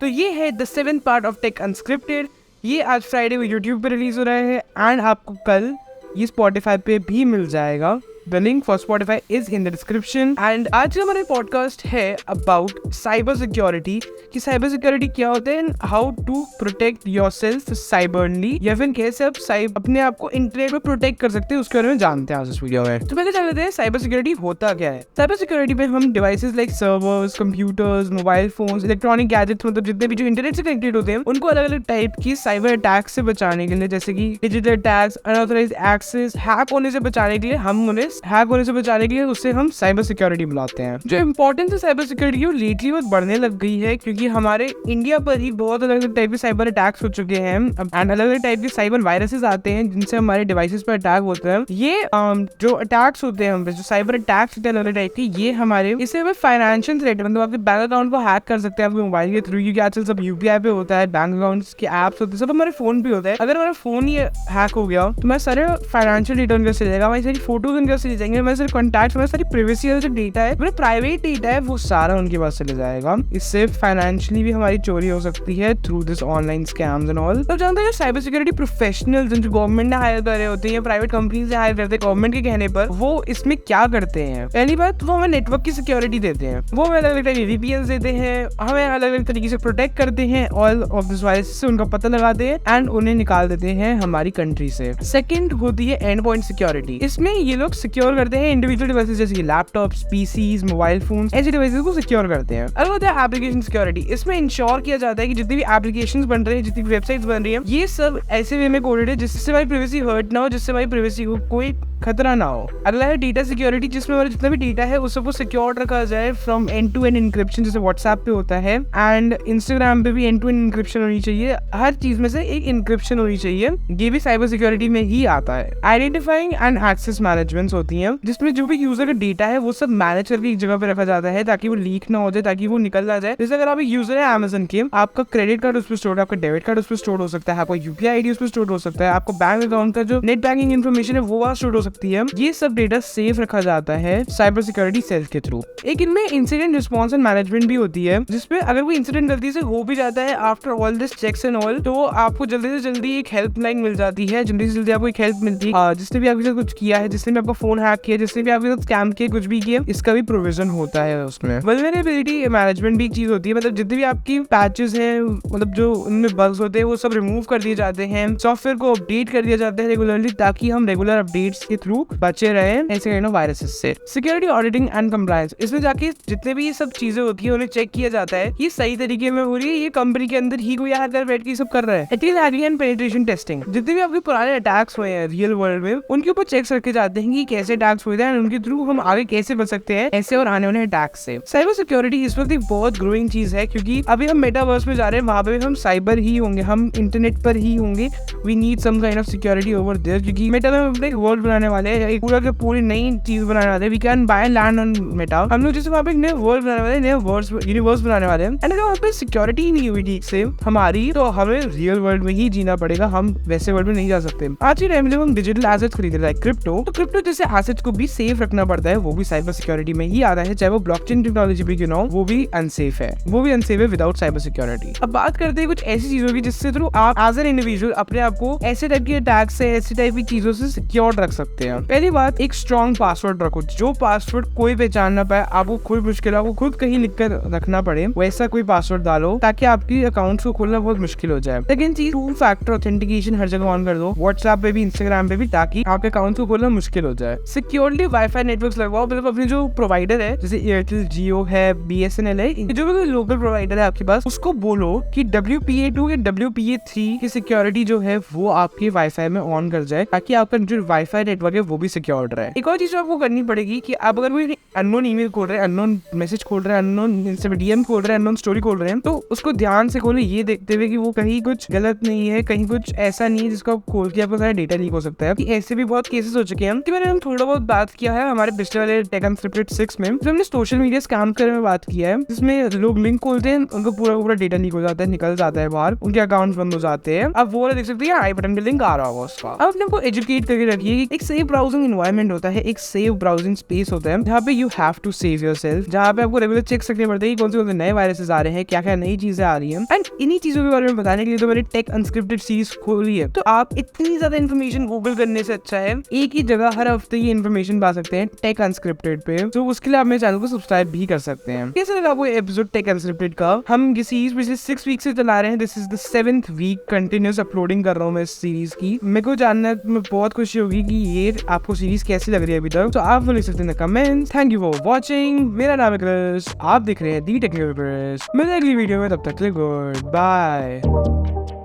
तो ये है the 7th part of tech unscripted. ये आज फ्राइडे को यूट्यूब पे रिलीज हो रहा है एंड आपको कल ये स्पॉटिफाई पे भी मिल जाएगा। The link for Spotify is in the description. And आज का हमारा पॉडकास्ट है अबाउट साइबर सिक्योरिटी, कि साइबर सिक्योरिटी क्या होता है and how to protect yourself cyberly, या फिर कैसे आप अपने आप को इंटरनेट में प्रोटेक्ट कर सकते हैं, उसके बारे में जानते हैं आज इस वीडियो में। तो पहले जान लेते हैं साइबर सिक्योरिटी होता क्या है। साइबर सिक्योरिटी में हम devices like servers, computers, mobile phones, electronic gadgets, मतलब जितने भी जो इंटरनेट से कनेक्टेड होते हैं, उनको अलग अलग टाइप की साइबर अटैक से बचाने के लिए, जैसे कि digital attacks, unauthorised access, hack होने से बचाने के लिए उससे हम साइबर सिक्योरिटी बुलाते हैं। जो इंपॉर्टेंस है साइबर सिक्योरिटी की लेटली बहुत बढ़ने लग गई है, क्योंकि हमारे इंडिया पर ही बहुत अलग अलग टाइप के साइबर अटैक्स हो चुके हैं एंड अलग अलग टाइप के साइबर वायरसेस आते हैं जिनसे हमारे डिवाइसेस पर अटैक होता है। ये जो अटैक्स होते हैं, जो साइबर अटैक्स होते हैं अलग अलग टाइप के, ये हमारे इससे हमें फाइनेंशियल थ्रेट, मतलब आपके बैंक अकाउंट को हैक कर सकते हैं आपके मोबाइल के थ्रू, क्योंकि आजकल सब यूपीआई पे होता है, बैंक अकाउंट्स के एप्स होते हैं, सब हमारे फोन पे होता है। अगर हमारा फोन ये हैक हो गया तो हमारे सारे फाइनेंशियल डेटा उनके चले जाएगा, हमारी सारी फोटोज उनके चले जाएंगे, हमारे सारे कॉन्टैक्ट्स, हमारी सारी प्राइवेसी जो डेटा है, हमारा प्राइवेट डेटा है, वो सारा उनके पास चले जाएगा। इससे फाइनेंशियली भी हमारी चोरी हो सकती है through this online scams and all. तो जानते हैं साइबर सिक्योरिटी प्रोफेशनल्स जो गवर्नमेंट ने हायर कर रहे होते हैं या प्राइवेट कंपनीज से हायर करते हैं गवर्नमेंट के कहने पर, वो इसमें क्या करते हैं। पहली बात, वो हमें नेटवर्क की सिक्योरिटी देते हैं, वो हमें अलग अलग टाइप के वीपीएन देते हैं, हमें अलग अलग तरीके से प्रोटेक्ट करते हैं ऑल ऑफ दिस वायरस से, उनका पता लगाते हैं एंड उन्हें निकाल देते हैं हमारी कंट्री से। सेकंड होती है एंड पॉइंट सिक्योरिटी। इसमें ये लोग सिक्योर करते हैं इंडिविजुअल डिवाइसेस जैसे कि लैपटॉप्स, पीसीज, मोबाइल फोन्स, ऐसे डिवाइसेस को सिक्योर करते हैं। अलग होता है एप्लीकेशन सिक्योरिटी। इसमें इंश्योर किया जाता है कि जितनी भी एप्लीकेशंस बन रही है, जितनी भी वेबसाइट्स बन रही है, ये सब ऐसे वे में कोडेड है जिससे हमारी प्राइवेसी हर्ट ना हो, जिससे हमारी प्राइवेसी को कोई खतरा ना हो। अगला है डेटा सिक्योरिटी, जिसमें हमारा जितना भी डेटा है उस सबको सिक्योर रखा जाए from end to end encryption, जैसे व्हाट्सएप पे होता है एंड इंस्टाग्राम पे भी एंड टू एंड इंक्रिप्शन होनी चाहिए। हर चीज में से एक इंक्रिप्शन होनी चाहिए, ये भी साइबर सिक्योरिटी में ही आता है। आइडेंटिफाइंग एंड एक्सेस मैनेजमेंट होती है, जिसमें जो भी यूजर का डेटा है वो सब मैनेज करके एक जगह पे रखा जाता है ताकि वो लीक ना हो जाए, ताकि वो निकल ना जाए। जैसे अगर आप एक यूजर है अमेज़न के, आपका क्रेडिट कार्ड उस पर स्टोर है, आपका डेबिट कार्ड उस पर स्टोर हो सकता है, आपका यूपीआई आईडी उस पर स्टोर हो सकता है, आपको बैंक अकाउंट का जो नेट बैंकिंग इन्फॉर्मेशन है वो वहां स्टोर हो सकती है। ये सब डेटा सेफ रखा जाता है साइबर सिक्योरिटी सेल के थ्रू। एक इनमें इंसिडेंट रिस्पॉन्स एंड मैनेजमेंट भी होती है, जिसमें अगर कोई इंसिडेंट गलती से हो भी जाता है after all this checks and all, तो आपको जल्दी से जल्दी एक हेल्पलाइन मिल जाती है, जल्दी से जल्दी आपको एक हेल्प मिलती है। जिसने भी आपके साथ कुछ किया है, जिसने भी आपका फोन हैक किया, जिसने भी आपके साथ स्कैम किया, कुछ भी किया, इसका भी प्रोविजन होता है उसमें। वल्नरेबिलिटी मैनेजमेंट भी एक चीज होती है, मतलब जितने भी आपकी पैचेस हैं, मतलब जो उनमें बग्स होते हैं, वो सब रिमूव कर दिए जाते हैं, सॉफ्टवेयर को अपडेट कर दिया जाता है रेगुलरली, ताकि हम रेगुलर अपडेट्स के थ्रू बचे रहे ऐसे काइंड ऑफ वायरसेस से। सिक्योरिटी ऑडिटिंग एंड कंप्लायंस, इसमें जाके जितने भी ये सब चीजें होती है उन्हें चेक किया जाता है ये सही तरीके में हो रही है, ये कंपनी के अंदर ही कोई हैकर बैठ के सब कर रहा है। Ethical hacking and penetration testing, जितने भी आपके पुराने अटैक्स हुए हैं रियल वर्ल्ड में, उनके ऊपर चेक्स रखे जाते हैं कि कैसे अटैक्स हुए थे, उनके थ्रू हम आगे कैसे बच सकते हैं ऐसे और आने वाले अटैक्स से। साइबर सिक्योरिटी इस वक्त एक बहुत ग्रोइंग चीज है, क्योंकि अभी हम मेटावर्स में जा रहे हैं, वहां पे हम साइबर ही होंगे, हम इंटरनेट पर ही होंगे। We need some kind of security over there, क्योंकि मेटा में हम अपने वर्ल्ड बनाने वाले हैं, एक पूरा के पूरी नई चीज बनाने वाले हैं। We can buy land on Meta, हम लोग जैसे वहाँ पे एक नया वर्ल्ड बनाने वाले हैं, नया यूनिवर्स बनाने वाले हैं। एंड अगर वहाँ पे सिक्योरिटी ही नहीं हुई ठीक से हमारी, तो हमें रियल वर्ल्ड में ही जीना पड़ेगा, हम वैसे वर्ल्ड में नहीं जा सकते। आज के टाइम में जब हम डिजिटल एसेट्स खरीद रहे हैं क्रिप्टो, तो क्रिप्टो जैसे एसेट्स को भी सेफ रखना पड़ता है, वो भी साइबर सिक्योरिटी में ही आता है, चाहे वो ब्लॉकचेन टेक्नोलॉजी भी क्यों ना हो, वो भी अनसेफ है, विदाउट साइबर सिक्योरिटी। अब बात करते हैं कुछ ऐसी चीजों की जिससे थ्रू आप एज एन इंडिविजुअल अपने आप को ऐसे टाइप के अटैक से, ऐसी टाइप की चीजों से सिक्योर रख सकते हैं। पहली बात, एक स्ट्रॉन्ग पासवर्ड रखो, जो पासवर्ड कोई पहचान ना पाए, आपको खुद मुश्किल, आपको खुद कहीं लिखकर रखना पड़े, वैसा कोई पासवर्ड डालो ताकि आपकी अकाउंट को खोलना बहुत मुश्किल हो जाए। सेकंड चीज, 2 फैक्टर ऑथेंटिकेशन हर जगह ऑन कर दो, व्हाट्सएप पे भी, इंस्टाग्राम पे भी, ताकि आपके अकाउंट को खोलना मुश्किल हो जाए। सिक्योरली वाईफाई नेटवर्क लगवाओ, मतलब अपने जो प्रोवाइडर है जैसे एयरटेल, जियो है, बीएसएनएल है, जो भी कोई लोकल प्रोवाइडर है आपके पास, उसको बोलो कि WPA2 या WPA3 की सिक्योरिटी जो है वो आपके वाईफाई में ऑन कर जाए, ताकि आपका जो वाईफाई नेटवर्क है वो भी सिक्योर्ड रहे। एक और चीज आपको करनी पड़ेगी कि आप अगर कोई अननोन ईमेल खोल रहे हैं, अननोन मैसेज खोल रहे हैं, अननोन डीएम खोल रहे हैं, अननोन स्टोरी खोल रहे हैं, तो उसको ध्यान से खोले, ये देखते हुए कि वो कहीं कुछ गलत नहीं है, कहीं कुछ ऐसा नहीं है जिसको आप खोल के आपका सारा डेटा लीक हो सकता है। ऐसे भी बहुत केसेस हो चुके हैं, कि मैंने हम थोड़ा बहुत बात किया है हमारे पिछले वाले टेक अनस्क्रिप्टेड 6 में, जो हमने सोशल मीडिया स्कैम के बारे में बात किया है, जिसमें लोग लिंक खोलते हैं, उनको पूरा डेटा लीक हो जाता है, निकल जाता है बाहर, उनके अकाउंट बंद हो जाते हैं। अब वो देख सकते हैं, आई बटन पे लिंक आ रहा होगा उसका। अब अपने को एजुकेट करके रखिए कि एक सही सेफ ब्राउजिंग एनवायरनमेंट होता है, एक सेफ ब्राउजिंग स्पेस होता है जहाँ पे you have to save yourself, जहाँ पे आपको रेगुलर चेक करने पड़ते हैं कौन से नए वायरसेस आ रहे हैं, क्या क्या नई चीजें आ रही हैं। एंड इन्हीं चीजों के बारे में बताने के लिए तो मैंने टेक अनस्क्रिप्टेड सीरीज खोली है। तो आप इतनी ज्यादा इन्फॉर्मेशन गूगल करने से अच्छा है एक ही जगह हर हफ्ते ये इन्फॉर्मेशन पा सकते हैं टेक अनस्क्रिप्टेड पे। तो उसके लिए आप मेरे चैनल को सब्सक्राइब भी कर सकते हैं। कैसे लगा वो एपिसोड टेक अनस्क्रिप्टेड का? हम ये सीरीज पिछले 6 वीक से चला रहे हैं। This is the 7th week continuous uploading कर रहा हूँ मैं इस सीरीज की। मेरे को जानना में बहुत खुशी होगी कि ये आपको सीरीज कैसी लग रही है अभी तक। तो आप वो लिख सकते हैं comments. Thank you for watching. मेरा नाम है क्रिस, आप देख रहे हैं दी टेक्निकल क्रिस। मिलते हैं अगली वीडियो में, तब तक के लिए गुड बाय।